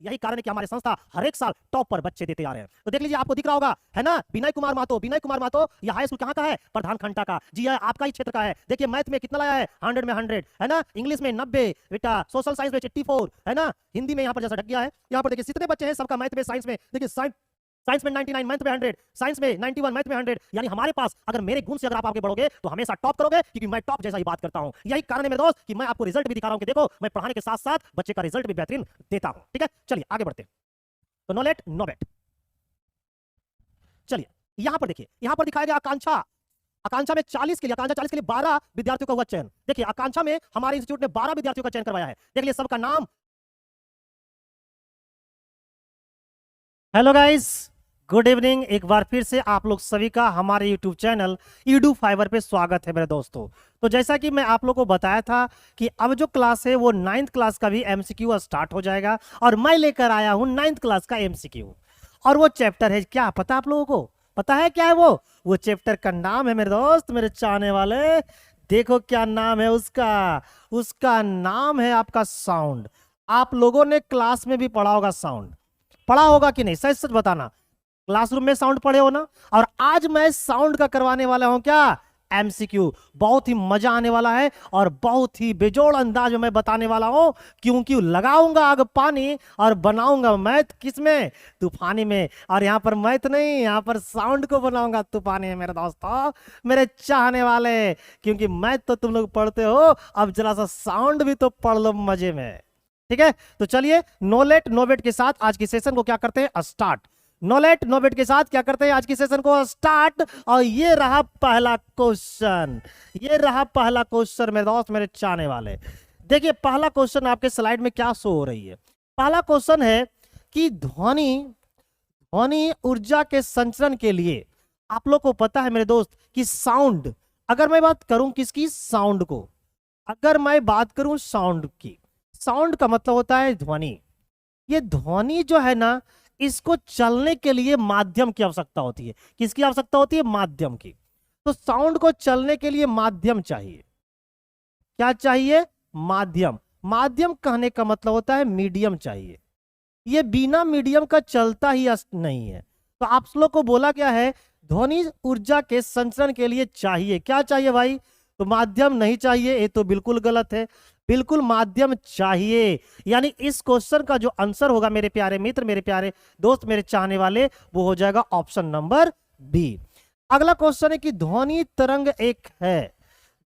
यही कारण है कि हमारे संस्था हर एक साल टॉप पर बच्चे देते आ रहे हैं। तो देख लीजिए, आपको दिख रहा होगा, है ना, विनय कुमार महतो। विनय कुमार महतो, यह हाई स्कूल कहाँ का है? प्रधान खंडा का। जी है, आपका ही क्षेत्र का है। देखिए मैथ में कितना लाया है? 100 में 100, है ना, इंग्लिश में 90 बेटा, सोशल साइंस में 84, है ना, हिंदी में यहाँ पर जैसा ढक गया है, यहाँ पर देखिए कितने बच्चे हैं सबका मैथ में, साइंस में देखिए, साइंस में 99, मैथ में 100, साइंस में 91, मैथ में 100। यानी हमारे पास अगर मेरे गुण से अगर आप आगे बढ़ोगे तो हमेशा टॉप करोगे, क्योंकि मैं टॉप जैसा ही बात करता हूं। यही कारण है मेरे दोस्त कि मैं आपको रिजल्ट भी दिखा रहा हूं कि देखो मैं पढ़ाने के साथ साथ बच्चे का रिजल्ट भी बेहतरीन देता हूं। ठीक है, चलिए आगे बढ़ते हैं। तो नो लेट नो बेट। चलिए यहां पर देखिए, यहां पर दिखाया गया आकांक्षा। आकांक्षा में 40 के लिए, आकांक्षा 40 के लिए 12 विद्यार्थियों का हुआ चयन। देखिए आकांक्षा में हमारे इंस्टीट्यूट ने 12 विद्यार्थियों का चयन करवाया है। देख लीजिए सबका नाम। Hello guys, good evening. एक बार फिर से आप लोग सभी का हमारे यूट्यूब चैनल ईडू फाइवर पे स्वागत है मेरे दोस्तों। तो जैसा कि मैं आप लोगों को बताया था कि अब जो क्लास है वो 9th क्लास का भी एमसीक्यू स्टार्ट हो जाएगा, और मैं लेकर आया हूं 9th क्लास का एमसीक्यू। और वो चैप्टर है, क्या पता आप लोगों को? पता है क्या है वो चैप्टर का नाम है मेरे दोस्त, मेरे चाहने वाले, देखो क्या नाम है उसका। उसका नाम है आपका साउंड। आप लोगों ने क्लास में भी पढ़ा होगा साउंड, पढ़ा होगा कि नहीं? सच सच बताना, क्लासरूम में साउंड पढ़े हो ना? और आज मैं साउंड का करवाने वाला हूं क्या? एमसीक्यू। बहुत ही मजा आने वाला है और बहुत ही बेजोड़ अंदाज में मैं बताने वाला हूं, क्योंकि लगाऊंगा आग पानी और बनाऊंगा मैथ किसमें? तूफानी में। और यहां पर मैथ नहीं, यहां पर साउंड को बनाऊंगा तूफानी में मेरे दोस्तों, मेरे चाहने वाले। क्योंकि मैथ तो तुम लोग पढ़ते हो, अब जरा सा साउंड भी तो पढ़ लो मजे में। ठीक है, तो चलिए नो लेट नो वेट के साथ आज की सेशन को क्या करते हैं? Start. No late no wait के साथ क्या करते हैं? आज की सेशन को स्टार्ट। और ये रहा पहला क्वेश्चन, ये रहा पहला क्वेश्चन मेरे दोस्त, मेरे चाहने वाले। देखिए पहला क्वेश्चन आपके स्लाइड में क्या शो हो रही है। पहला क्वेश्चन है कि ध्वनि ध्वनि ऊर्जा के संचरण के लिए, आप लोग को पता है मेरे दोस्त कि साउंड, अगर मैं बात करूं किसकी? साउंड को। अगर मैं बात करूं साउंड की, साउंड का मतलब होता है ध्वनि। ये ध्वनि जो है ना, इसको चलने के लिए माध्यम की आवश्यकता होती है। किसकी आवश्यकता होती है? माध्यम की। तो साउंड को चलने के लिए माध्यम चाहिए। क्या चाहिए? माध्यम। माध्यम कहने का मतलब होता है मीडियम चाहिए। ये बिना मीडियम का चलता ही नहीं है। तो आप लोग को बोला गया है ध्वनि ऊर्जा के संचरण के लिए चाहिए, क्या चाहिए भाई? तो माध्यम नहीं चाहिए, ये तो बिल्कुल गलत है। बिल्कुल माध्यम चाहिए। यानी इस क्वेश्चन का जो आंसर होगा मेरे प्यारे मित्र, मेरे प्यारे दोस्त, मेरे चाहने वाले, वो हो जाएगा ऑप्शन नंबर बी। अगला क्वेश्चन है कि ध्वनि तरंग एक है।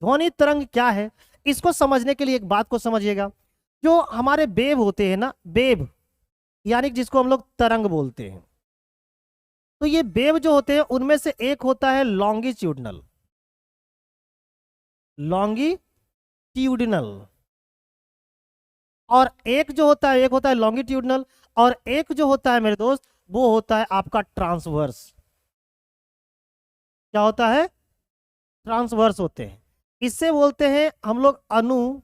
ध्वनि तरंग क्या है? इसको समझने के लिए एक बात को समझिएगा। जो हमारे वेव होते हैं ना, वेव यानी जिसको हम लोग तरंग बोलते हैं, तो ये वेव जो होते हैं उनमें से एक होता है लॉन्गिट्यूडनल, लॉन्गिट्यूडनल, और एक जो होता है, एक होता है लॉन्गिट्यूडनल, और एक जो होता है मेरे दोस्त वो होता है आपका ट्रांसवर्स। क्या होता है? ट्रांसवर्स होते हैं। इससे बोलते हैं हम लोग अनुदैर्घ्य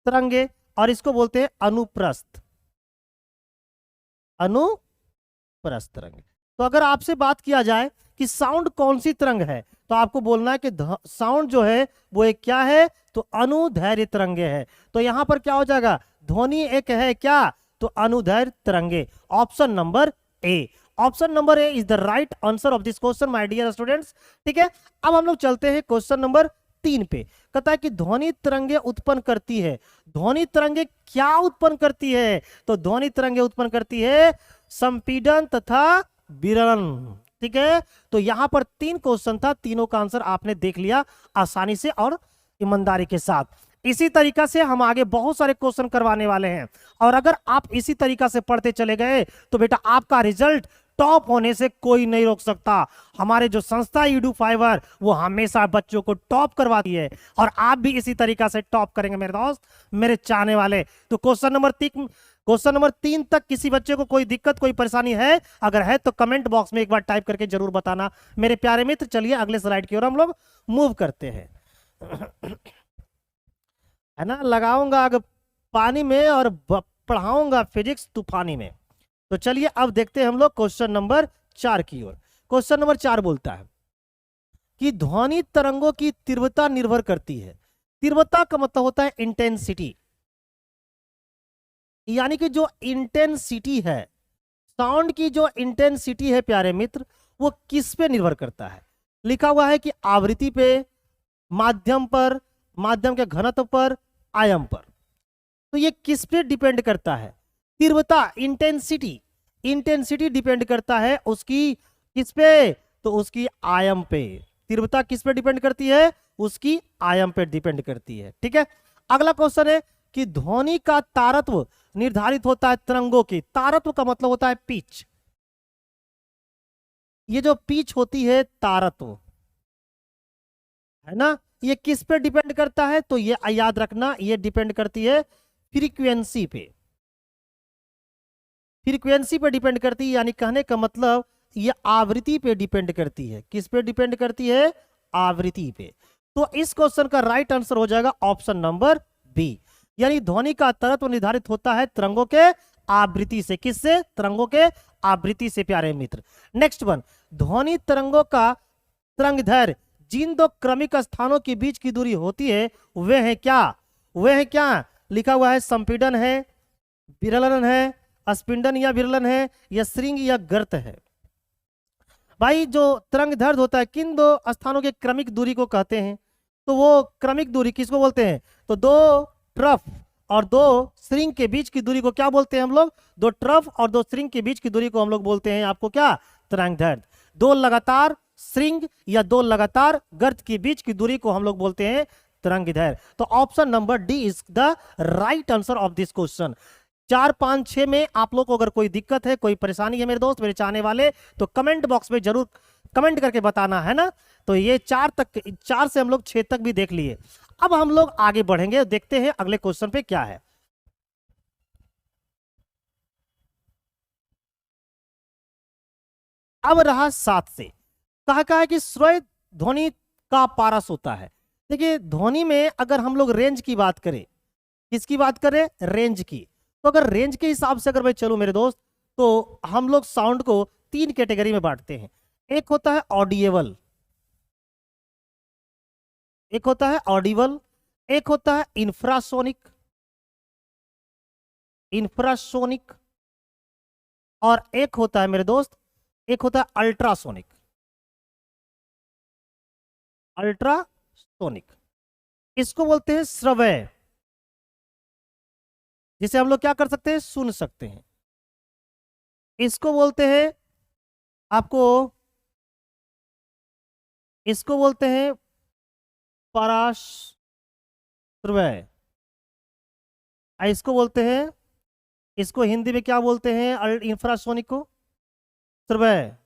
तरंगे, और इसको बोलते हैं अनुप्रस्थ, अनुप्रस्थ तरंगे। तो अगर आपसे बात किया जाए कि साउंड कौन सी तरंग है, तो आपको बोलना है कि साउंड जो है वो एक क्या है? तो अनुदैर्घ्य तरंगे है। तो यहां पर क्या हो जाएगा? ध्वनि एक है क्या? तो अनुदैर्घ्य तरंगे। Option number A, option number A is the right answer of this question my dear students. ठीक है, अब हम लोग चलते हैं क्वेश्चन नंबर 3 पे। कहता है कि ध्वनि तरंगे उत्पन्न करती है। ध्वनि तरंगे क्या उत्पन्न करती है? तो ध्वनि तरंगे उत्पन्न करती है संपीड़न तथा विरणन। ठीक है, तो यहां पर 3 क्वेश्चन था, तीनों का आंसर आपने देख लिया आसानी से और ईमानदारी के साथ। इसी तरीका से हम आगे बहुत सारे क्वेश्चन करवाने वाले हैं, और अगर आप इसी तरीका से पढ़ते चले गए तो बेटा आपका रिजल्ट टॉप होने से कोई नहीं रोक सकता। हमारे जो संस्था ईडू फाइवर, वो हमेशा बच्चों को टॉप करवाती है, और आप भी इसी तरीका से टॉप करेंगे मेरे दोस्त, मेरे चाहने वाले। तो क्वेश्चन नंबर 3 तक किसी बच्चे को कोई दिक्कत, कोई परेशानी है? अगर है तो कमेंट बॉक्स में एक बार टाइप करके जरूर बताना मेरे प्यारे मित्र। चलिए अगले स्लाइड की ओर हम लोग मूव करते हैं। है ना, लगाऊंगा आग पानी में और पढ़ाऊंगा फिजिक्स तूफानी में। तो चलिए अब देखते हैं हम लोग क्वेश्चन नंबर 4 की ओर। क्वेश्चन नंबर 4 बोलता है कि ध्वनि तरंगों की तीव्रता निर्भर करती है। तीव्रता का मतलब होता है इंटेंसिटी, यानी कि जो इंटेंसिटी है, साउंड की जो इंटेंसिटी है प्यारे मित्र, वो किस पे निर्भर करता है? लिखा हुआ है कि आवृत्ति पे, माध्यम पर, माध्यम के घनत्व पर, आयाम पर। तो ये किस पे डिपेंड करता है? तीव्रता, इंटेंसिटी, इंटेंसिटी डिपेंड करता है उसकी किस पे? तो उसकी आयाम पे। तीव्रता किस पे डिपेंड करती है? उसकी आयाम पे डिपेंड करती है। ठीक है, अगला क्वेश्चन है कि ध्वनि का तारत्व निर्धारित होता है तरंगों की। तारत्व का मतलब होता है पिच। ये जो पिच होती है तारत्व, है ना, ये किस पे डिपेंड करता है? तो ये याद रखना, ये डिपेंड करती है फ्रीक्वेंसी पे। फ्रीक्वेंसी पे डिपेंड करती है, यानी कहने का मतलब ये आवृत्ति पे डिपेंड करती है। किस पे डिपेंड करती है? आवृत्ति पे। तो इस क्वेश्चन का राइट आंसर हो जाएगा ऑप्शन नंबर बी, यानी ध्वनि का तरत्व निर्धारित होता है तरंगों के आवृत्ति से। किससे? तरंगों के आवृत्ति से प्यारे मित्र। नेक्स्ट वन, ध्वनि तरंगों का तरंगदैर्घ्य जिन दो क्रमिक स्थानों के बीच की दूरी होती है वे हैं क्या? वे हैं क्या? लिखा हुआ है संपीड़न है, विरलन है, स्पिंडन या विरलन है, या श्रृंग या गर्त है। भाई जो तरंगदैर्घ्य होता है किन दो स्थानों के क्रमिक दूरी को कहते हैं? तो वो क्रमिक दूरी किसको बोलते हैं? तो दो ट्रफ और दो श्रृंग के बीच की दूरी को क्या बोलते हैं हम लोग? दो ट्रफ और दो श्रृंग के बीच की दूरी को हम लोग बोलते हैं आपको क्या? तरंगदैर्घ्य। दो लगातार श्रृंग या दो लगातार गर्त के बीच की दूरी को हम लोग बोलते हैं तरंगदैर्घ्य। तो option number D is the right answer of this question. 4, 5, 6 में आप लोग को अगर कोई दिक्कत है, कोई परेशानी है मेरे दोस्त, मेरे चाहने वाले, तो कमेंट बॉक्स में जरूर कमेंट करके बताना, है ना। तो ये 4 से हम लोग 6 तक भी देख लिए। अब हम लोग आगे बढ़ेंगे, देखते हैं अगले क्वेश्चन पे क्या है। अब रहा 7 से, कहा है कि श्रव्य ध्वनि का पारस होता है। देखिए ध्वनि में अगर हम लोग रेंज की बात करें, किसकी बात करें? रेंज की। तो अगर रेंज के हिसाब से अगर मैं चलूं मेरे दोस्त, तो हम लोग साउंड को 3 कैटेगरी में बांटते हैं। एक होता है ऑडिएबल, एक होता है ऑडिबल, एक होता है इंफ्रासोनिक, इंफ्रासोनिक, और एक होता है मेरे दोस्त, एक होता है अल्ट्रासोनिक, अल्ट्रासोनिक। इसको बोलते हैं श्रव्य, जिसे हम लोग क्या कर सकते हैं? सुन सकते हैं। इसको बोलते हैं आपको, इसको बोलते हैं पराश्रव्य, इसको बोलते हैं, इसको हिंदी में क्या बोलते हैं? इंफ्रासोनिक को श्रव्य।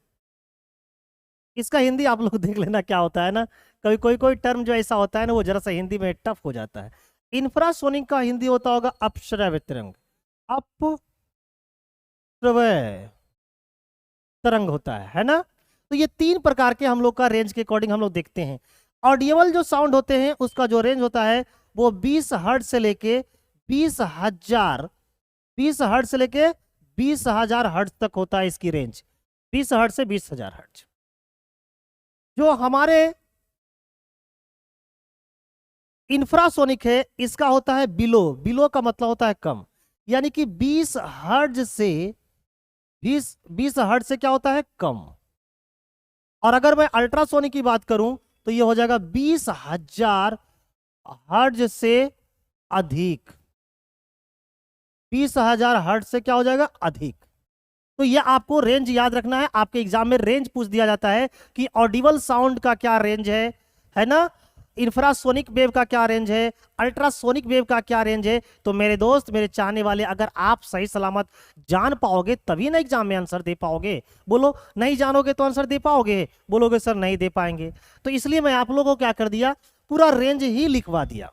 इसका हिंदी आप लोग देख लेना क्या होता है ना, कभी कोई कोई टर्म जो ऐसा होता है ना, वो जरा सा हिंदी में टफ हो जाता है। इंफ्रासोनिक का हिंदी होता होगा अपश्रव्य तरंग, अपश्रव्य तरंग होता है ना। तो ये 3 प्रकार के हम लोग का रेंज के अकॉर्डिंग हम लोग देखते हैं। ऑडिएबल जो साउंड होते हैं उसका जो रेंज होता है वो 20 हर्ट्ज से लेके 20,000, 20 हर्ट्ज से लेके 20,000 हर्ट्ज तक होता है इसकी रेंज, 20 हर्ट्ज से 20,000 हर्ट्ज। जो हमारे इंफ्रासोनिक है इसका होता है बिलो, बिलो का मतलब होता है कम, यानी कि 20 हर्ट्ज से 20 हर्ट्ज से क्या होता है? कम। और अगर मैं अल्ट्रासोनिक की बात करूं तो ये हो जाएगा 20,000 हर्ट्ज से अधिक, 20,000 हर्ट्ज से क्या हो जाएगा? अधिक। तो ये आपको रेंज याद रखना है, आपके एग्जाम में रेंज पूछ दिया जाता है कि ऑडिबल साउंड का क्या रेंज है ना, इंफ्रासोनिक वेव का क्या रेंज है, अल्ट्रासोनिक वेव का क्या रेंज है। तो मेरे दोस्त, मेरे चाहने वाले, अगर आप सही सलामत जान पाओगे तभी ना एग्जाम में आंसर दे पाओगे। बोलो नहीं जानोगे तो आंसर दे पाओगे? बोलोगे सर नहीं दे पाएंगे। तो इसलिए मैं आप लोगों को क्या कर दिया, पूरा रेंज ही लिखवा दिया,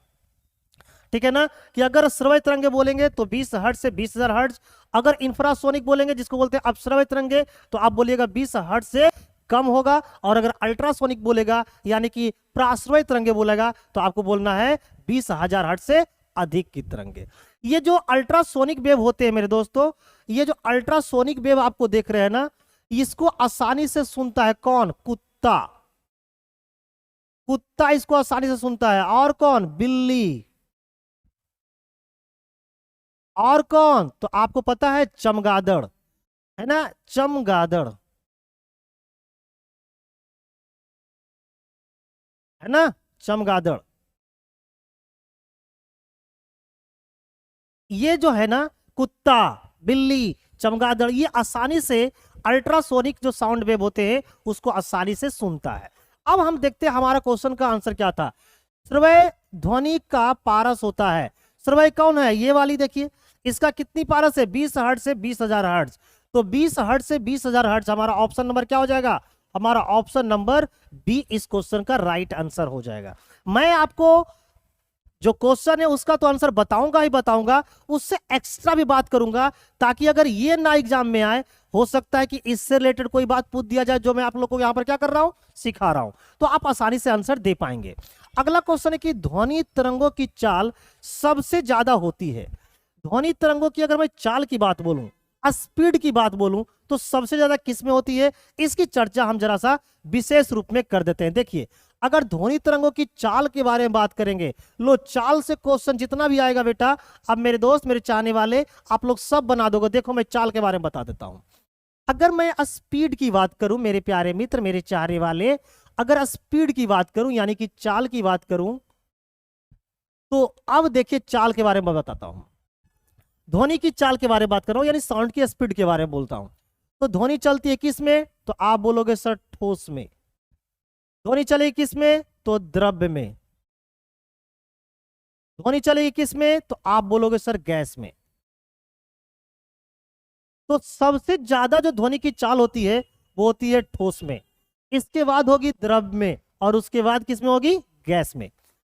ठीक है ना। कि अगर श्रव्य तरंगे बोलेंगे तो 20 हर्ट्ज से 20,000 हर्ट्ज, अगर इंफ्रासोनिक बोलेंगे जिसको बोलते हैं अपश्रव्य तरंगे, तो आप बोलिएगा 20 हर्ट्ज से कम होगा। और अगर अल्ट्रासोनिक बोलेगा यानी कि प्राश्रव्य तरंगे बोलेगा तो आपको बोलना है 20,000 हर्ट्ज से अधिक की तरंगे। ये जो अल्ट्रासोनिक वेव होते हैं मेरे दोस्तों, ये जो अल्ट्रासोनिक वेव आपको देख रहे हैं ना, इसको आसानी से सुनता है कौन? कुत्ता। कुत्ता इसको आसानी से सुनता है। और कौन? बिल्ली। और कौन? तो आपको पता है चमगादड़, है ना, चमगादड़, है ना, चमगादड़। ये जो है ना, कुत्ता, बिल्ली, चमगादड़, ये आसानी से अल्ट्रासोनिक जो साउंड वेव होते हैं उसको आसानी से सुनता है। अब हम देखते हैं हमारा क्वेश्चन का आंसर क्या था। श्रव्य ध्वनि का पारस होता है। श्रव्य कौन है? ये वाली देखिए, इसका कितनी पारस है? 20 हर्ट्ज से 20,000 हर्ट्ज। तो 20 हर्ट्ज से 20,000 हर्ट्ज हमारा ऑप्शन नंबर क्या हो जाएगा? हमारा ऑप्शन नंबर बी इस क्वेश्चन का राइट आंसर हो जाएगा। मैं आपको जो क्वेश्चन है उसका तो आंसर बताऊंगा ही बताऊंगा, उससे एक्स्ट्रा भी बात करूंगा, ताकि अगर ये ना एग्जाम में आए, हो सकता है कि इससे रिलेटेड कोई बात पूछ दिया जाए जो मैं आप लोगों को यहां पर क्या कर रहा हूं, सिखा रहा हूं, तो आप आसानी से आंसर दे पाएंगे। अगला क्वेश्चन है कि ध्वनि तरंगों की चाल सबसे ज्यादा होती है। ध्वनि तरंगों की अगर मैं चाल की बात बोलूं, स्पीड की बात बोलूं, तो सबसे ज्यादा किस में होती है, इसकी चर्चा हम जरा सा विशेष रूप में कर देते हैं। देखिए, अगर ध्वनि तरंगों की चाल के बारे में बात करेंगे, लो चाल से क्वेश्चन जितना भी आएगा बेटा, अब मेरे दोस्त, मेरे चाहने वाले, आप लोग सब बना दोगे। देखो मैं चाल के बारे में बता देता हूं। अगर मैं स्पीड की बात करूं, मेरे प्यारे मित्र, मेरे चाहने वाले, अगर स्पीड की बात करूं यानी कि चाल की बात करूं, तो अब देखिए चाल के बारे में बताता हूं। ध्वनि की चाल के बारे में बात कर रहा हूं, यानी साउंड की स्पीड के बारे में बोलता हूं। तो ध्वनि चलती है किस में? तो आप बोलोगे सर ठोस में। ध्वनि चलेगी किस में? तो द्रव्य में। ध्वनि चलेगी किस में? तो आप बोलोगे सर गैस में। तो सबसे ज्यादा जो ध्वनि की चाल होती है वो होती है ठोस में, इसके बाद होगी द्रव्य में, और उसके बाद किस में होगी? गैस में।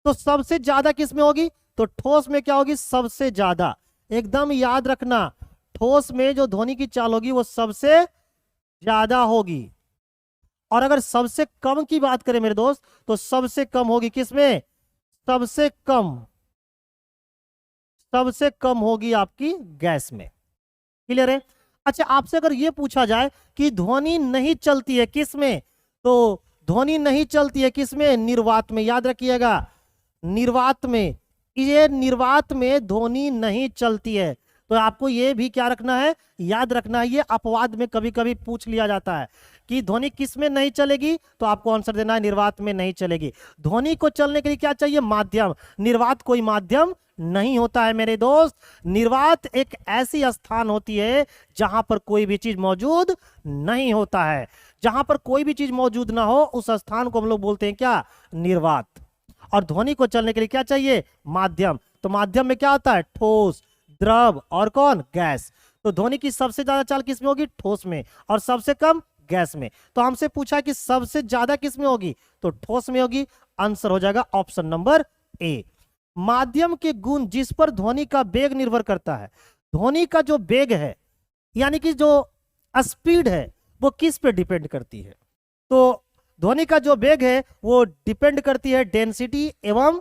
तो सबसे ज्यादा किस में होगी? तो ठोस में क्या होगी? सबसे ज्यादा। एकदम याद रखना, ठोस में जो ध्वनि की चाल होगी वो सबसे ज्यादा होगी। और अगर सबसे कम की बात करें मेरे दोस्त, तो सबसे कम होगी किसमें? सबसे कम, सबसे कम होगी आपकी गैस में। क्लियर है? अच्छा, आपसे अगर यह पूछा जाए कि ध्वनि नहीं चलती है किसमें, तो ध्वनि नहीं चलती है किसमें? निर्वात में। याद रखिएगा, निर्वात में। ये निर्वात में ध्वनि नहीं चलती है। तो आपको ये भी क्या रखना है, याद रखना है। ये अपवाद में कभी कभी पूछ लिया जाता है कि ध्वनि किस में नहीं चलेगी, तो आपको आंसर देना है निर्वात में नहीं चलेगी। ध्वनि को चलने के लिए क्या चाहिए? माध्यम। निर्वात कोई माध्यम नहीं होता है मेरे दोस्त। निर्वात एक ऐसी स्थान होती है जहां पर कोई भी चीज मौजूद नहीं होता है। जहां पर कोई भी चीज मौजूद ना हो उस स्थान को हम लोग बोलते हैं क्या? निर्वात। और ध्वनि को चलने के लिए क्या चाहिए? माध्यम। तो माध्यम में क्या होता है? ठोस, द्रव और कौन? गैस। तो ध्वनि की सबसे ज्यादा चाल किस में होगी? ठोस में। और सबसे कम गैस में। तो हमसे पूछा कि सबसे ज्यादा किस में होगी? तो ठोस में होगी। आंसर हो जाएगा ऑप्शन नंबर ए। माध्यम के गुण जिस पर ध्वनि का वेग निर्भर करता है। ध्वनि का जो वेग है यानी कि जो स्पीड है वो किस पे डिपेंड करती है? तो ध्वनि का जो वेग है वो डिपेंड करती है डेंसिटी एवं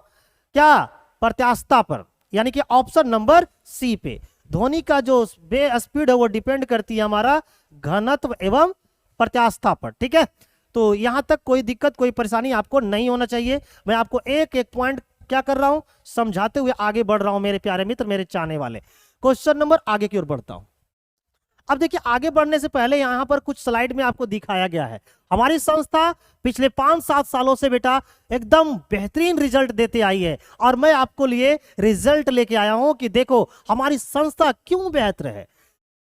क्या? प्रत्यास्थता पर, यानी कि ऑप्शन नंबर सी पे। ध्वनि का जो स्पीड है वो डिपेंड करती है हमारा घनत्व एवं प्रत्यास्थता पर। ठीक है, तो यहां तक कोई दिक्कत, कोई परेशानी आपको नहीं होना चाहिए। मैं आपको एक एक पॉइंट क्या कर रहा हूं, समझाते हुए आगे बढ़ रहा हूं मेरे प्यारे मित्र, मेरे चाहने वाले। क्वेश्चन नंबर आगे की ओर बढ़ता हूं। अब देखिए, आगे बढ़ने से पहले यहां पर कुछ स्लाइड में आपको दिखाया गया है। हमारी संस्था पिछले 5-7 सालों से बेटा एकदम बेहतरीन रिजल्ट देते आई है, और मैं आपको लिए रिजल्ट लेके आया हूं कि देखो हमारी संस्था क्यों बेहतर है।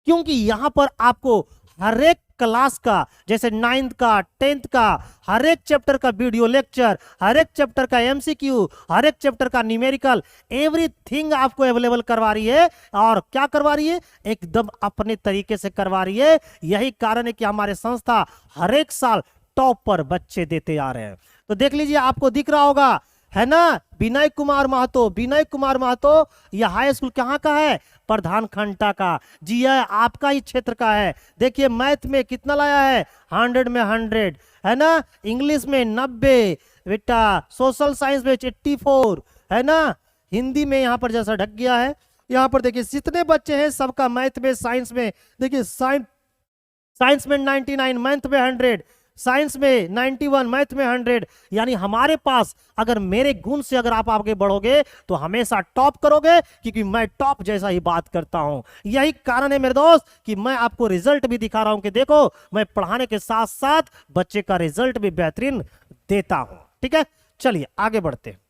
क्योंकि यहां पर आपको हर एक क्लास का, जैसे 9th का, 10th का, हर एक चैप्टर का वीडियो लेक्चर, हर एक चैप्टर का एमसीक्यू, हर एक चैप्टर का न्यूमेरिकल, एवरीथिंग आपको अवेलेबल करवा रही है। और क्या करवा रही है? एकदम अपने तरीके से करवा रही है। यही कारण है कि हमारे संस्था हर एक साल टॉप पर बच्चे देते आ रहे हैं। तो देख लीजिए, आपको दिख रहा होगा, है ना, विनय कुमार महतो। विनय कुमार महतो, यह हाई स्कूल कहाँ का है? प्रधान खंडा का। जी है, आपका ही क्षेत्र का है। देखिए, मैथ में कितना लाया है? 100 में 100, है ना। इंग्लिश में 90 बेटा, सोशल साइंस में 84, है ना। हिंदी में यहाँ पर जैसा ढक गया है, यहाँ पर देखिए जितने बच्चे हैं सबका मैथ में, साइंस में, देखिए साइंस में 99, मैथ में 100, साइंस में 91, मैथ में 100, यानी हमारे पास अगर मेरे गुण से अगर आप आगे बढ़ोगे तो हमेशा टॉप करोगे, क्योंकि मैं टॉप जैसा ही बात करता हूं। यही कारण है मेरे दोस्त कि मैं आपको रिजल्ट भी दिखा रहा हूं कि देखो मैं पढ़ाने के साथ साथ बच्चे का रिजल्ट भी बेहतरीन देता हूं। ठीक है, चलिए आगे बढ़ते हैं।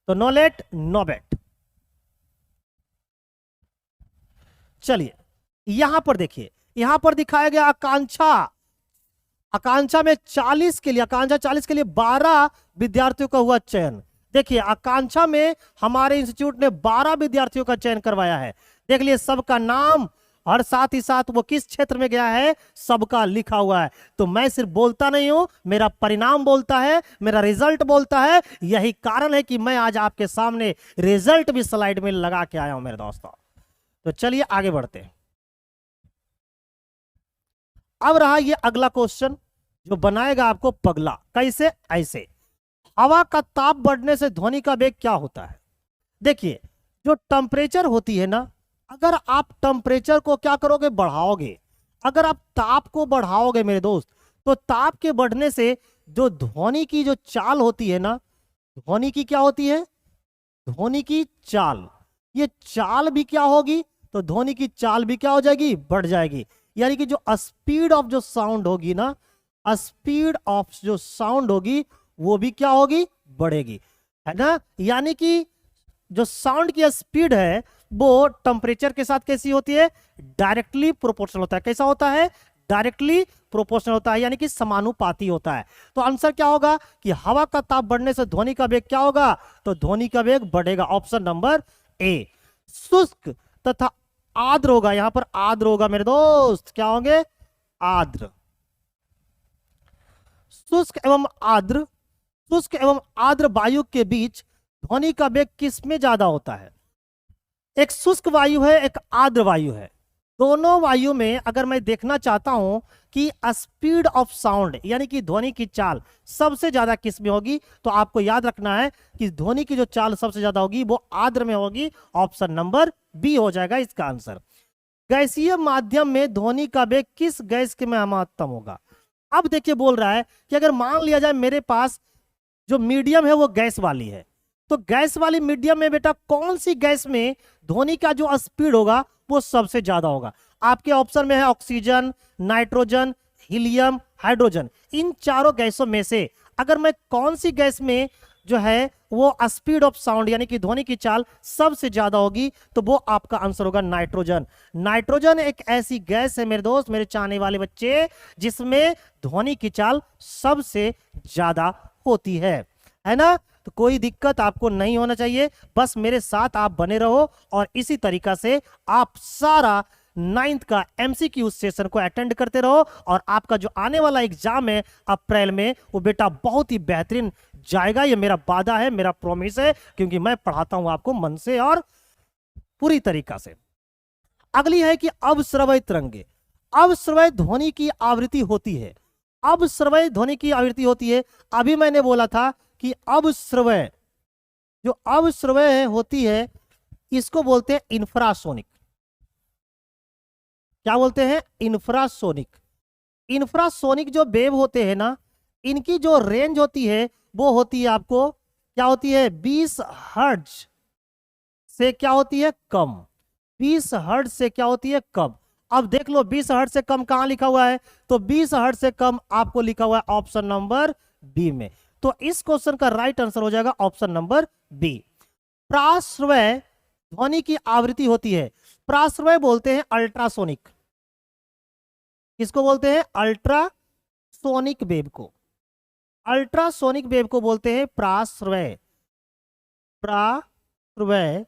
तो नो लेट नो बेट। चलिए यहां पर देखिए, यहां पर दिखाया गया आकांक्षा। आकांक्षा में 40 के लिए, आकांक्षा 40 के लिए 12 विद्यार्थियों का हुआ चयन। देखिए आकांक्षा में हमारे इंस्टीट्यूट ने 12 विद्यार्थियों का चयन करवाया है। देख लिए सबका नाम और साथ ही साथ वो किस क्षेत्र में गया है सबका लिखा हुआ है। तो मैं सिर्फ बोलता नहीं हूं, मेरा परिणाम बोलता है, मेरा रिजल्ट बोलता है। यही कारण है कि मैं आज आपके सामने रिजल्ट भी स्लाइड में लगा के आया हूं मेरे दोस्तों। तो चलिए आगे बढ़ते हैं। अब रहा ये अगला क्वेश्चन जो बनाएगा आपको पगला। कैसे? ऐसे, हवा का ताप बढ़ने से ध्वनि का वेग क्या होता है? देखिए जो टेम्परेचर होती है ना, अगर आप टेम्परेचर को क्या करोगे, बढ़ाओगे, अगर आप ताप को बढ़ाओगे मेरे दोस्त, तो ताप के बढ़ने से जो ध्वनि की जो चाल होती है ना, ध्वनि की क्या होती है, ध्वनि की चाल, ये चाल भी क्या होगी, तो ध्वनि की चाल भी क्या हो जाएगी, बढ़ जाएगी। यानी कि जो स्पीड ऑफ जो साउंड होगी ना, स्पीड ऑफ जो साउंड होगी वो भी क्या होगी, बढ़ेगी, है ना। यानी कि जो साउंड की स्पीड है वो टेम्परेचर के साथ कैसी होती है, डायरेक्टली प्रोपोर्शनल होता है। कैसा होता है, डायरेक्टली प्रोपोर्शनल होता है, यानी कि समानुपाती होता है। तो आंसर क्या होगा कि हवा का ताप बढ़ने से ध्वनि का वेग क्या होगा, तो ध्वनि का वेग बढ़ेगा। ऑप्शन नंबर ए। शुष्क तथा आर्द्र होगा, यहां पर आर्द्र होगा मेरे दोस्त, क्या होंगे, आर्द्र। शुष्क एवं आर्द्र, शुष्क एवं आर्द्र वायु के बीच ध्वनि का वेग किस में ज्यादा होता है? एक शुष्क वायु है, एक आर्द्र वायु है। दोनों वायु में अगर मैं देखना चाहता हूं कि स्पीड ऑफ साउंड यानी कि ध्वनि की चाल सबसे ज्यादा किस में होगी, तो आपको याद रखना है कि ध्वनि की जो चाल सबसे ज्यादा होगी वो आर्द्र में होगी। ऑप्शन नंबर बी हो जाएगा इसका आंसर। गैसीय माध्यम में ध्वनि का वेग किस गैस के में महत्तम होगा? अब देखिए बोल रहा है कि अगर मान लिया जाए मेरे पास जो मीडियम है वो गैस वाली है, तो गैस वाली मीडियम में बेटा कौन सी गैस में ध्वनि का जो स्पीड होगा वो सबसे ज्यादा होगा? आपके ऑप्शन में है ऑक्सीजन, नाइट्रोजन, हीलियम, हाइड्रोजन। इन चारों गैसों में से अगर मैं कौन सी गैस में जो है वो स्पीड ऑफ साउंड यानी कि ध्वनि की चाल सबसे ज्यादा होगी, तो वो आपका आंसर होगा नाइट्रोजन। नाइट्रोजन एक ऐसी गैस है मेरे दोस्त, मेरे चाहने वाले बच्चे, जिसमें ध्वनि की चाल सबसे ज्यादा होती है ना। तो कोई दिक्कत आपको नहीं होना चाहिए, बस मेरे साथ आप बने रहो और इसी तरीका से आप सारा 9th का एमसीक्यू सेशन को अटेंड करते रहो, और आपका जो आने वाला एग्जाम है अप्रैल में वो बेटा बहुत ही बेहतरीन जाएगा। ये मेरा वादा है, मेरा प्रॉमिस है, क्योंकि मैं पढ़ाता हूं आपको मन से और पूरी तरीका से। अगली है कि अवश्रवय तरंगे। अवश्रवय ध्वनि की आवृत्ति होती है, अवश्रवय ध्वनि की आवृत्ति होती है। अभी मैंने बोला था कि अवश्रवय, जो अवश्रवय होती है इसको बोलते हैं इंफ्रासोनिक। क्या बोलते हैं? इंफ्रासोनिक। इंफ्रासोनिक जो वेव होते हैं ना, इनकी जो रेंज होती है वो होती है आपको क्या होती है, 20 हर्ट्ज से क्या होती है, कम। 20 हर्ट्ज से क्या होती है, कम। अब देख लो 20 हर्ट्ज से कम कहां लिखा हुआ है, तो 20 हर्ट्ज से कम आपको लिखा हुआ है ऑप्शन नंबर बी में। तो इस क्वेश्चन का राइट आंसर हो जाएगा ऑप्शन नंबर बी। प्राश्रव्य ध्वनि की आवृत्ति होती है, प्राश्रव्य बोलते हैं अल्ट्रासोनिक। किसको बोलते हैं? अल्ट्रासोनिक वेव को, अल्ट्रासोनिक वेव को बोलते हैं प्राश्रव्य, प्राश्रव्य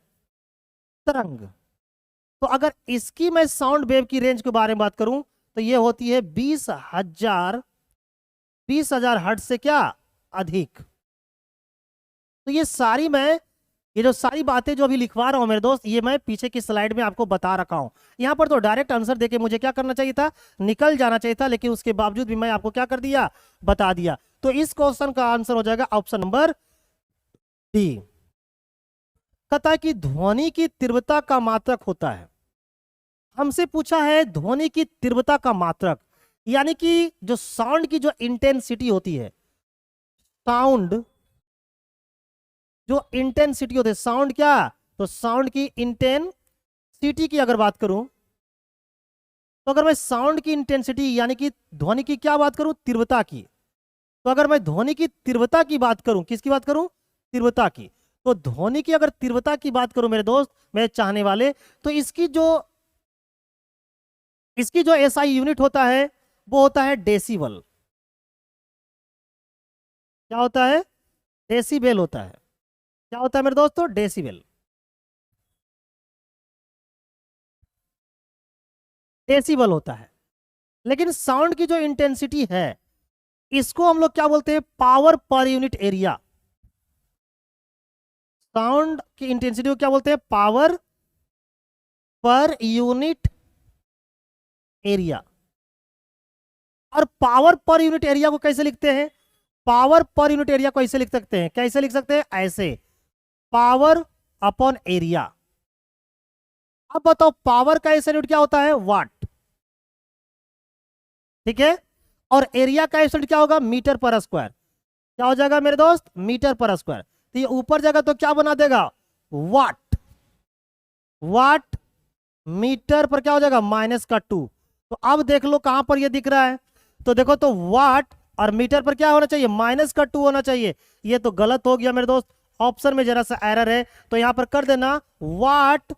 तरंग। तो अगर इसकी मैं साउंड वेव की रेंज के बारे में बात करूं तो ये होती है 20,000 हर्ट्ज से क्या अधिक। तो ये जो सारी बातें जो अभी लिखवा रहा हूं मेरे दोस्त, ये मैं पीछे की स्लाइड में आपको बता रखा हूं। यहां पर तो डायरेक्ट आंसर देके मुझे क्या करना चाहिए था, निकल जाना चाहिए था, लेकिन उसके बावजूद भी मैं आपको क्या कर दिया, बता दिया। तो इस क्वेश्चन का आंसर हो जाएगा ऑप्शन नंबर डी। कहता है कि ध्वनि की तीव्रता का मात्रक होता है। हमसे पूछा है ध्वनि की तीव्रता का मात्रक, यानी कि जो साउंड की जो इंटेंसिटी होती है, साउंड जो इंटेंसिटी होती है, साउंड क्या, तो साउंड की इंटेंसिटी की अगर बात करूं, तो अगर मैं साउंड की इंटेंसिटी यानी कि ध्वनि की क्या बात करूं, तीव्रता की, तो अगर मैं ध्वनि की तीव्रता की बात करूं, किसकी बात करूं, तीव्रता की, तो ध्वनि की अगर तीव्रता की बात करूं मेरे दोस्त, मेरे चाहने वाले, तो इसकी जो एसआई यूनिट होता है वो होता है डेसिबल। क्या होता है, डेसिबल होता है। क्या होता है मेरे दोस्तों, डेसिबल, डेसिबल होता है। लेकिन साउंड की जो इंटेंसिटी है, इसको हम लोग क्या बोलते हैं, power per unit area. Sound की इंटेंसिटी को क्या बोलते हैं, पावर पर यूनिट एरिया। और पावर पर यूनिट एरिया को कैसे लिखते हैं, पावर पर यूनिट एरिया को ऐसे लिख सकते हैं, कैसे लिख सकते हैं, ऐसे, पावर अपॉन एरिया। अब बताओ पावर का ऐसा यूनिट क्या होता है, वाट, ठीक है। और एरिया का ऐसा यूनिट क्या होगा, मीटर पर स्क्वायर। क्या हो जाएगा मेरे दोस्त, मीटर पर स्क्वायर। तो ये ऊपर जाएगा तो क्या बना देगा, वाट, वाट मीटर पर क्या हो जाएगा, -2। तो अब देख लो कहां पर ये दिख रहा है, तो देखो तो वाट और मीटर पर क्या होना चाहिए, -2 होना चाहिए। ये तो गलत हो गया मेरे दोस्त, ऑप्शन में जरा सा एरर है, तो यहां पर कर देना वाट,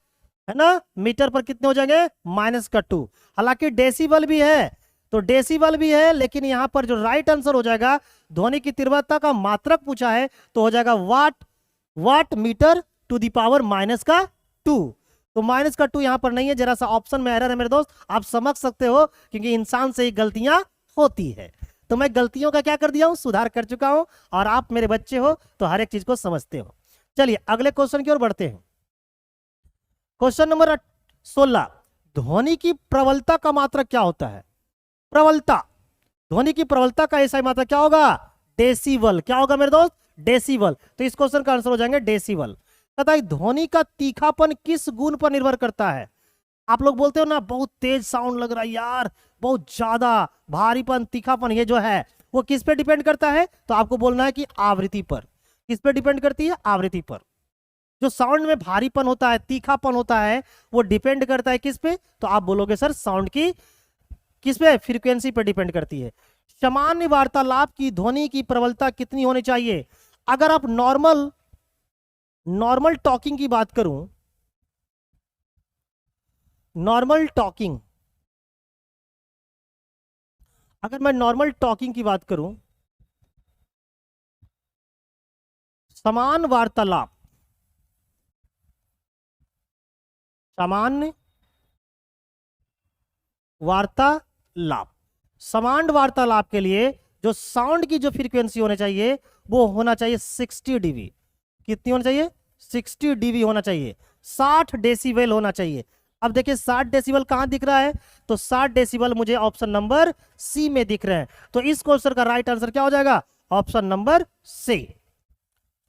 है ना, मीटर पर कितने हो जाएंगे, -2। हालांकि डेसिबल भी है, तो डेसिबल भी है, लेकिन यहां पर जो राइट आंसर हो जाएगा, ध्वनि की तीव्रता का मात्रक पूछा है, तो हो जाएगा watt, watt meter to the power -2। तो -2 यहां पर नहीं है, जरा सा ऑप्शन में एरर है मेरे दोस्त, आप समझ सकते हो, क्योंकि इंसान से ही गलतियां होती है। तो मैं गलतियों का क्या कर दिया हूं, सुधार कर चुका हूं, और आप मेरे बच्चे हो तो हर एक चीज को समझते हो। चलिए अगले क्वेश्चन की ओर बढ़ते हैं। क्वेश्चन नंबर 16, ध्वनि की प्रबलता का मात्रक क्या होता है, प्रबलता, ध्वनि की प्रबलता का ऐसा मात्रक क्या होगा, डेसिबल। क्या होगा मेरे दोस्त, डेसिबल। तो इस क्वेश्चन का आंसर हो जाएंगे डेसिबल। कहता है ध्वनि का तीखापन किस गुण पर निर्भर करता है। आप लोग बोलते हो ना बहुत तेज साउंड लग रहा है यार, बहुत ज्यादा भारीपन, तीखापन, ये जो है वो किस पे डिपेंड करता है, तो आपको बोलना है कि आवृत्ति पर। किस पे डिपेंड करती है, आवृत्ति पर। जो साउंड में भारीपन होता है, तीखापन होता है, वो डिपेंड करता है किस पे, तो आप बोलोगे सर साउंड की किस पे, फ्रीक्वेंसी पे डिपेंड करती है। सामान्य वार्तालाप की ध्वनि की प्रबलता कितनी होनी चाहिए। अगर आप नॉर्मल नॉर्मल टॉकिंग की बात करूं, नॉर्मल टॉकिंग, अगर मैं नॉर्मल टॉकिंग की बात करूं, समान वार्तालाप, सामान्य वार्तालाप, समान वार्तालाप के लिए जो साउंड की जो फ्रीक्वेंसी होनी चाहिए वो होना चाहिए 60 डीबी। कितनी होना चाहिए, 60 डीबी होना चाहिए, 60 डेसिबल होना चाहिए। अब देखिए 60 डेसिबल कहां दिख रहा है, तो 60 डेसिबल मुझे ऑप्शन नंबर सी में दिख रहे हैं। तो इस क्वेश्चन का राइट आंसर क्या हो जाएगा, ऑप्शन नंबर सी।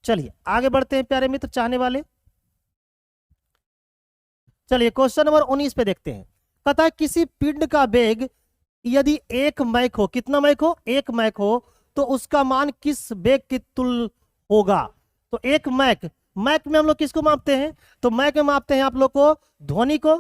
चलिए आगे बढ़ते हैं प्यारे मित्र चाहने वाले। चलिए क्वेश्चन नंबर 19 पे देखते हैं। कहता है किसी पिंड का वेग यदि 1 मैक हो, कितना मैक हो, 1 मैक हो, तो उसका मान किस वेग की तुल्य होगा। तो 1 मैक, मैक में हम लोग किसको मापते हैं, तो मैक में मापते हैं आप लोग को ध्वनि को।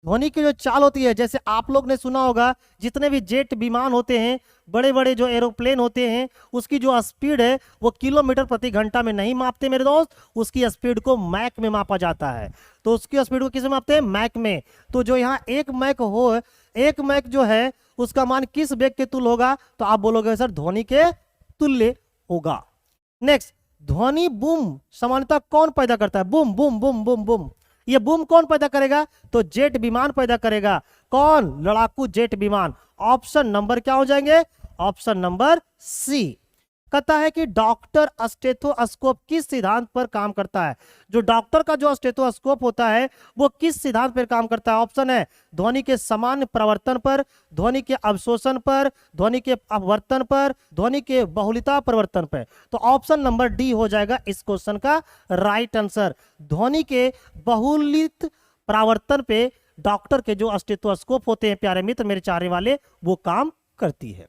ध्वनि की जो चाल होती है, जैसे आप लोग ने सुना होगा जितने भी जेट विमान होते हैं, बड़े बड़े जो एरोप्लेन होते हैं, उसकी जो स्पीड है वो किलोमीटर प्रति घंटा में नहीं मापते मेरे दोस्त, उसकी स्पीड को मैक में मापा जाता है। तो उसकी स्पीड को किसमें मापते हैं, मैक में। तो जो यहाँ 1 मैक हो, 1 मैक जो है उसका मान किस वेग के तुल्य होगा, तो आप बोलोगे सर ध्वनि के तुल्य होगा। नेक्स्ट, ध्वनि बूम सामान्यतः कौन पैदा करता है, boom boom boom boom boom, ये बूम कौन पैदा करेगा, तो जेट विमान पैदा करेगा। कौन, लड़ाकू जेट विमान। ऑप्शन नंबर क्या हो जाएंगे, ऑप्शन नंबर सी। कहता है कि डॉक्टर स्टेथोस्कोप किस सिद्धांत पर काम करता है। जो डॉक्टर का जो स्टेथोस्कोप होता है वो किस सिद्धांत पर काम करता है। ऑप्शन है ध्वनि के सामान्य प्रवर्तन पर, ध्वनि के अवशोषण पर, ध्वनि के अपवर्तन पर, ध्वनि के बहुलता प्रवर्तन पर। तो ऑप्शन नंबर डी हो जाएगा इस क्वेश्चन का राइट आंसर। ध्वनि के बहुलित परावर्तन पे डॉक्टर के जो स्टेथोस्कोप होते हैं प्यारे मित्र मेरे चाहने वाले, वो काम करती है।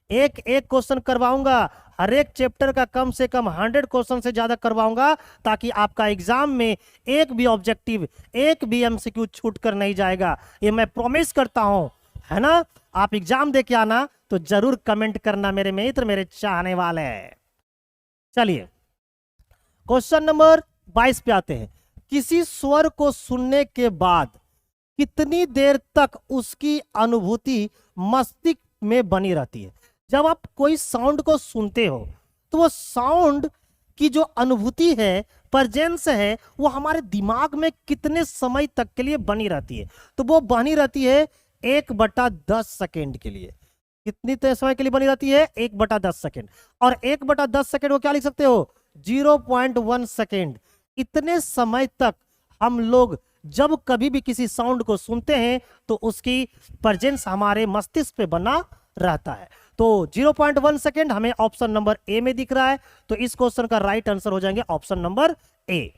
एक एक क्वेश्चन करवाऊंगा, हर एक चैप्टर का कम से कम 100 क्वेश्चन से ज्यादा करवाऊंगा, ताकि आपका एग्जाम में एक भी ऑब्जेक्टिव, एक भी एमसीक्यू छूट कर नहीं जाएगा, ये मैं प्रॉमिस करता हूं, है ना। आप एग्जाम दे के आना तो जरूर कमेंट करना मेरे मित्र, मेरे चाहने वाले। चलिए क्वेश्चन नंबर 22 पे आते हैं। किसी स्वर को सुनने के बाद कितनी देर तक उसकी अनुभूति मस्तिष्क में बनी रहती है? जब आप कोई साउंड को सुनते हो तो वो साउंड की जो अनुभूति है, प्रेजेंस है, वो हमारे दिमाग में कितने समय तक के लिए बनी रहती है? तो वो बनी रहती है 1/10 सेकेंड के लिए। कितनी समय के लिए बनी रहती है? 1/10 सेकेंड। और 1/10 सेकेंड को क्या लिख सकते हो? 0.1 सेकेंड। इतने समय तक हम लोग जब कभी भी किसी साउंड को सुनते हैं तो उसकी प्रेजेंस हमारे मस्तिष्क पे बना रहता है। तो 0.1 सेकेंड हमें ऑप्शन नंबर ए में दिख रहा है, तो इस क्वेश्चन का राइट आंसर हो जाएंगे ऑप्शन नंबर ए।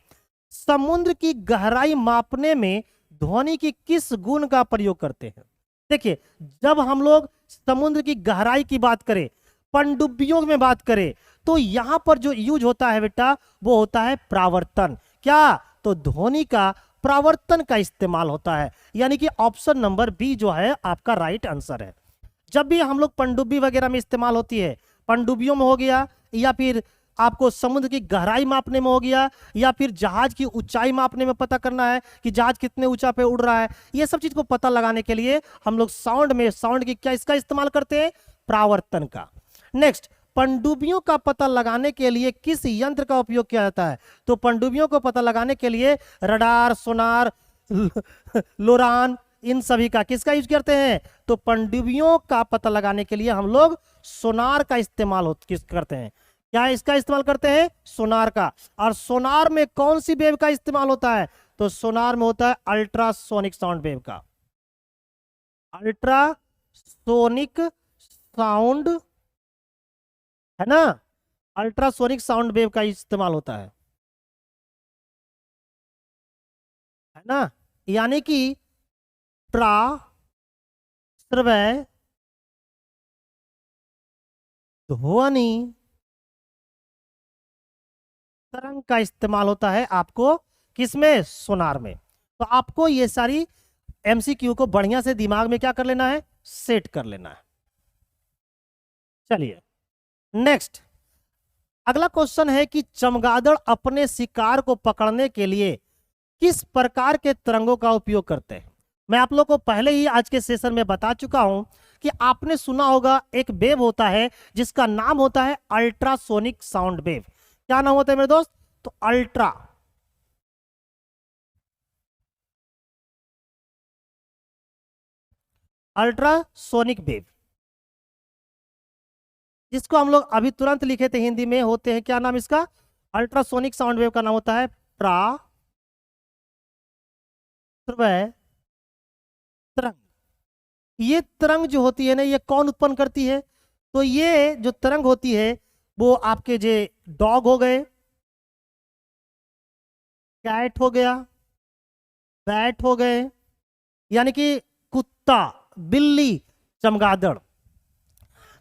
समुद्र की गहराई मापने में ध्वनि की किस गुण का प्रयोग करते हैं? देखिए, जब हम लोग समुद्र की गहराई की बात करें, पनडुब्बियों में बात करें, तो यहां पर जो यूज होता है बेटा, वो होता है प्रावर्तन। क्या? तो ध्वनि का प्रावर्तन का इस्तेमाल होता है, यानी कि ऑप्शन नंबर बी जो है आपका राइट आंसर है। जब भी हम लोग पनडुब्बी वगैरह में इस्तेमाल होती है, पनडुब्बियों में हो गया, या फिर आपको समुद्र की गहराई मापने में हो गया, या फिर जहाज की ऊंचाई मापने में पता करना है कि जहाज कितने ऊंचा पे उड़ रहा है, ये सब चीज को पता लगाने के लिए हम लोग साउंड की क्या इसका इस्तेमाल करते हैं? प्रावर्तन का। नेक्स्ट, पनडुब्बियों का पता लगाने के लिए किस यंत्र का उपयोग किया जाता है? तो पनडुब्बियों को पता लगाने के लिए रडार, सोनार, लोरान, इन सभी का किसका यूज करते हैं? तो पनडुब्बियों का पता लगाने के लिए हम लोग सोनार का इस्तेमाल करते हैं। क्या इसका इस्तेमाल करते हैं? सोनार का। और सोनार में कौन सी वेव का इस्तेमाल होता है? तो सोनार में होता है अल्ट्रासोनिक साउंड वेव का। अल्ट्रासोनिक साउंड, है ना, अल्ट्रासोनिक साउंड वेव का इस्तेमाल होता है ना। यानी कि श्रव्य ध्वनि तरंग का इस्तेमाल होता है आपको किसमें? सोनार में। तो आपको ये सारी एमसीक्यू को बढ़िया से दिमाग में क्या कर लेना है? सेट कर लेना है। चलिए नेक्स्ट, अगला क्वेश्चन है कि चमगादड़ अपने शिकार को पकड़ने के लिए किस प्रकार के तरंगों का उपयोग करते हैं? मैं आप लोग को पहले ही आज के सेशन में बता चुका हूं कि आपने सुना होगा एक वेव होता है जिसका नाम होता है अल्ट्रासोनिक साउंड वेव। क्या नाम होता है मेरे दोस्त? तो अल्ट्रासोनिक वेव, जिसको हम लोग अभी तुरंत लिखे थे हिंदी में, होते हैं क्या नाम इसका? अल्ट्रासोनिक साउंड वेव का नाम होता है श्रव्य तरंग। ये तरंग जो होती है ना, ये कौन उत्पन्न करती है? तो ये जो तरंग होती है वो आपके जे डॉग हो गए, कैट हो गया, बैट हो गए, यानी कि कुत्ता, बिल्ली, चमगादड़।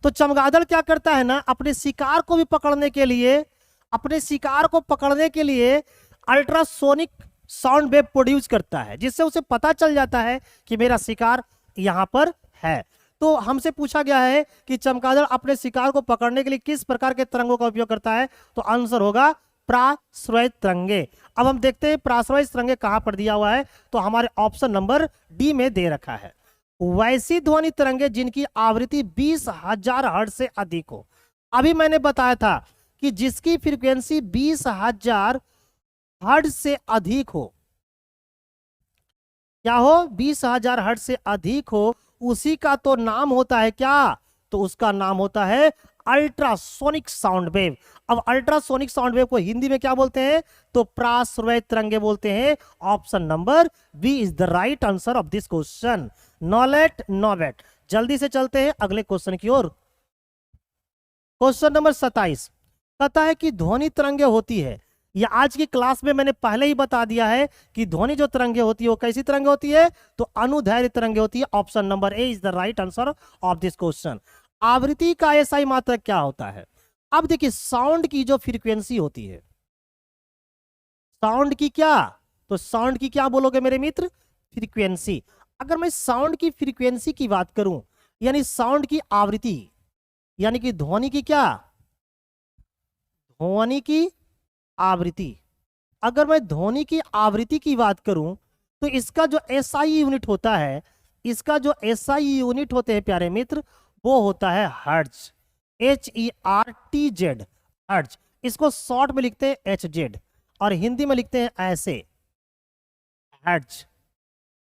तो चमगादड़ क्या करता है ना, अपने शिकार को भी पकड़ने के लिए, अपने शिकार को पकड़ने के लिए अल्ट्रासोनिक साउंड वेव प्रोड्यूस करता है, जिससे उसे पता चल जाता है कि मेरा शिकार यहां पर है। तो हमसे पूछा गया है कि चमगादड़ अपने शिकार को पकड़ने के लिए किस प्रकार के तरंगों का उपयोग करता है? तो आंसर होगा प्राश्रयित तरंगे। अब हम देखते हैं प्राश्रयित तरंगे कहां पर दिया हुआ है, तो हमारे ऑप्शन नंबर डी में दे रखा है। वैसी ध्वनि तरंगे जिनकी आवृत्ति 20,000 हर्ट्ज से अधिक हो। अभी मैंने बताया था कि जिसकी फ्रीक्वेंसी 20,000 हर्ट्ज से अधिक हो, क्या हो? 20,000 हर्ट्ज से अधिक हो, उसी का तो नाम होता है क्या? तो उसका नाम होता है अल्ट्रासोनिक साउंड वेव। अब अल्ट्रासोनिक साउंड वेव को हिंदी में क्या बोलते हैं? तो प्राश्रयित तरंगे बोलते हैं। Option number B is the right answer of this question. No late no wait, जल्दी से चलते हैं अगले क्वेश्चन की ओर। क्वेश्चन नंबर 27 कहता है कि ध्वनि तरंगे होती है ये आज की क्लास में मैंने पहले ही बता दिया है कि ध्वनि जो तरंगे होती है वो कैसी तरंगे होती है, तो अनुदैर्घ्य तरंगे होती है। Option number A is the right answer of this question. आवृत्ति का एसआई मात्रक क्या होता है? अब देखिए साउंड की जो फ्रीक्वेंसी होती है, साउंड की क्या, तो साउंड की क्या बोलोगे मेरे मित्र? फ्रीक्वेंसी। अगर मैं साउंड की फ्रीक्वेंसी की बात करूं, यानी साउंड की आवृत्ति, यानी कि ध्वनि की क्या, ध्वनि की आवृत्ति। अगर मैं ध्वनि की आवृत्ति की बात करूं तो इसका जो एसआई यूनिट होता है, इसका जो एसआई यूनिट होते हैं प्यारे मित्र, वो होता है हर्ट्ज, HERTZ, हर्ट्ज। इसको शॉर्ट में लिखते हैं HZ और हिंदी में लिखते हैं ऐसे, हर्ट्ज।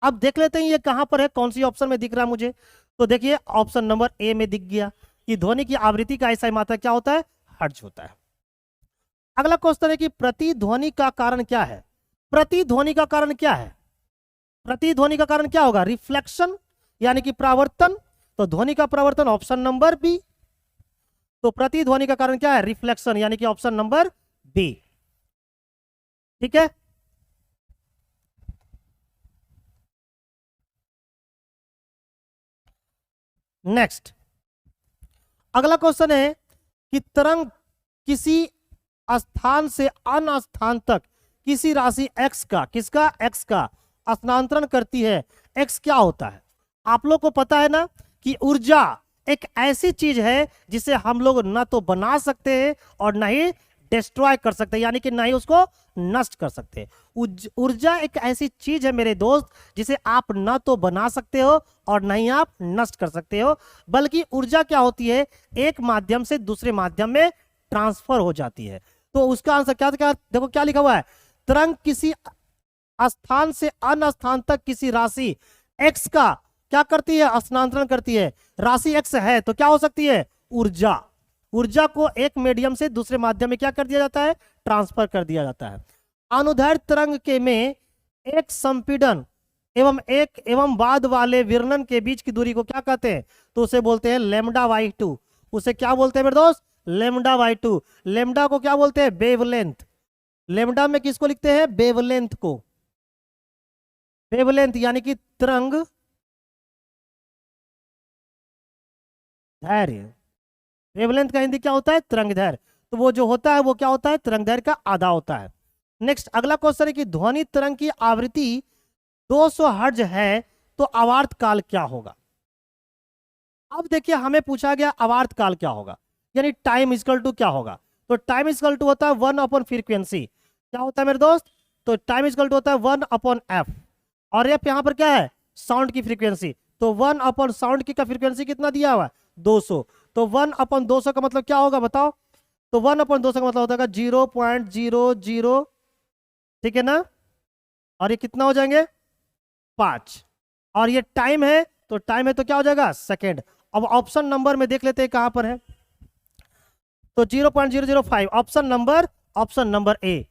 अब देख लेते हैं ये कहां पर है, कौन सी ऑप्शन में दिख रहा है मुझे। तो देखिए ऑप्शन नंबर ए में दिख गया कि ध्वनि की आवृत्ति का एसआई मात्रक क्या होता है? हर्ट्ज होता है। अगला क्वेश्चन है कि प्रतिध्वनि का कारण क्या है? प्रतिध्वनि का कारण क्या है? प्रतिध्वनि का कारण क्या होगा? रिफ्लेक्शन यानी कि परावर्तन। तो ध्वनि का परावर्तन ऑप्शन नंबर बी। तो प्रतिध्वनि का कारण क्या है? रिफ्लेक्शन यानी कि ऑप्शन नंबर बी। ठीक है, नेक्स्ट अगला क्वेश्चन है कि तरंग किसी स्थान से अन्य स्थान तक किसी राशि x का, किसका, x का स्थानांतरण करती है। x क्या होता है? आप लोग को पता है ना कि ऊर्जा एक ऐसी चीज है जिसे हम लोग ना तो बना सकते हैं और ना ही डिस्ट्रॉय कर सकते हैं, यानी कि ना ही उसको नष्ट कर सकते हैं। ऊर्जा एक ऐसी चीज है मेरे दोस्त जिसे आप ना तो बना सकते हो और ना ही आप नष्ट कर सकते हो, बल्कि ऊर्जा क्या होती है, एक माध्यम से दूसरे माध्यम में ट्रांसफर हो जाती है। तो उसका आंसर क्या था? देखो क्या लिखा हुआ है, तरंग किसी स्थान से अन्य स्थान तक किसी राशि x का क्या करती है? स्थानांतरण करती है। राशि x है तो क्या हो सकती है? ऊर्जा। ऊर्जा को एक मीडियम से दूसरे माध्यम में क्या कर दिया जाता है? ट्रांसफर कर दिया जाता है। अनुदैर्घ्य तरंग के में एक संपीड़न एवं बाद वाले विरणन के बीच की दूरी को क्या कहते हैं? तो उसे बोलते हैं λ/2। उसे क्या बोलते हैं मेरे दोस्त? λ/2। लेमडा को क्या बोलते हैं? वेवलेंथ। लेमडा में किसको लिखते हैं? वेवलेंथ को। वेवलेंथ यानी कि तरंग धैर्य। वेवलेंथ का हिंदी क्या होता है? तरंग दैर्घ्य। तो वो जो होता है वो क्या होता है? तरंग दैर्घ्य का आधा होता है। नेक्स्ट अगला क्वेश्चन है कि ध्वनि तरंग की आवृत्ति 200 हर्ट्ज है तो आवर्त काल क्या होगा? अब देखिए हमें पूछा गया आवर्त काल क्या होगा, यानी टाइम इक्वल टू क्या होगा। तो टाइम इक्वल टू होता है 1 अपॉन फ्रीक्वेंसी। क्या होता है मेरे दोस्त? तो टाइम इक्वल टू होता है 1 अपॉन एफ, और एफ यहाँ पर क्या है? साउंड की फ्रीक्वेंसी। तो 1 अपॉन साउंड की का फ्रीक्वेंसी कितना दिया हुआ है? 200। तो 1 अपॉन 200 का मतलब क्या होगा बताओ? तो 1 अपॉन 200 का मतलब होता है 0.00, ठीक है ना, और ये कितना हो जाएंगे? 5। और ये टाइम है, तो टाइम है तो क्या हो जाएगा? सेकेंड। अब ऑप्शन नंबर में देख लेते हैं कहां पर है। तो 0.005 ऑप्शन नंबर ए।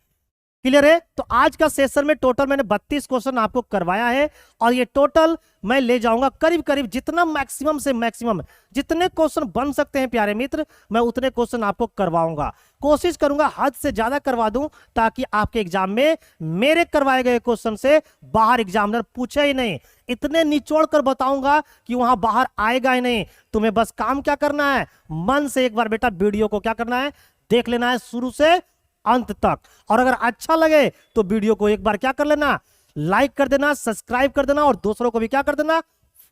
क्लियर है? तो आज का सेशन में टोटल मैंने 32 क्वेश्चन आपको करवाया है, और ये टोटल मैं ले जाऊंगा करीब करीब जितना मैक्सिमम से मैक्सिमम जितने क्वेश्चन बन सकते हैं प्यारे मित्र, मैं उतने क्वेश्चन आपको करवाऊंगा। कोशिश करूंगा हद से ज्यादा करवा दूं ताकि आपके एग्जाम में मेरे करवाए गए क्वेश्चन से बाहर एग्जामिनर पूछे ही नहीं। इतने निचोड़ कर बताऊंगा कि वहां बाहर आएगा ही नहीं। तुम्हें बस काम क्या करना है, मन से एक बार बेटा वीडियो को क्या करना है, देख लेना है शुरू से अंत तक, और अगर अच्छा लगे तो वीडियो को एक बार क्या कर लेना, लाइक कर देना, सब्सक्राइब कर देना, और दूसरों को भी क्या कर देना,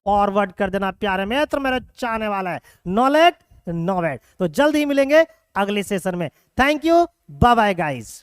फॉरवर्ड कर देना। प्यारे मित्र मेरा चाहने वाला है नॉलेज नोवेट। तो जल्द ही मिलेंगे अगले सेशन में। Thank you, bye bye guys.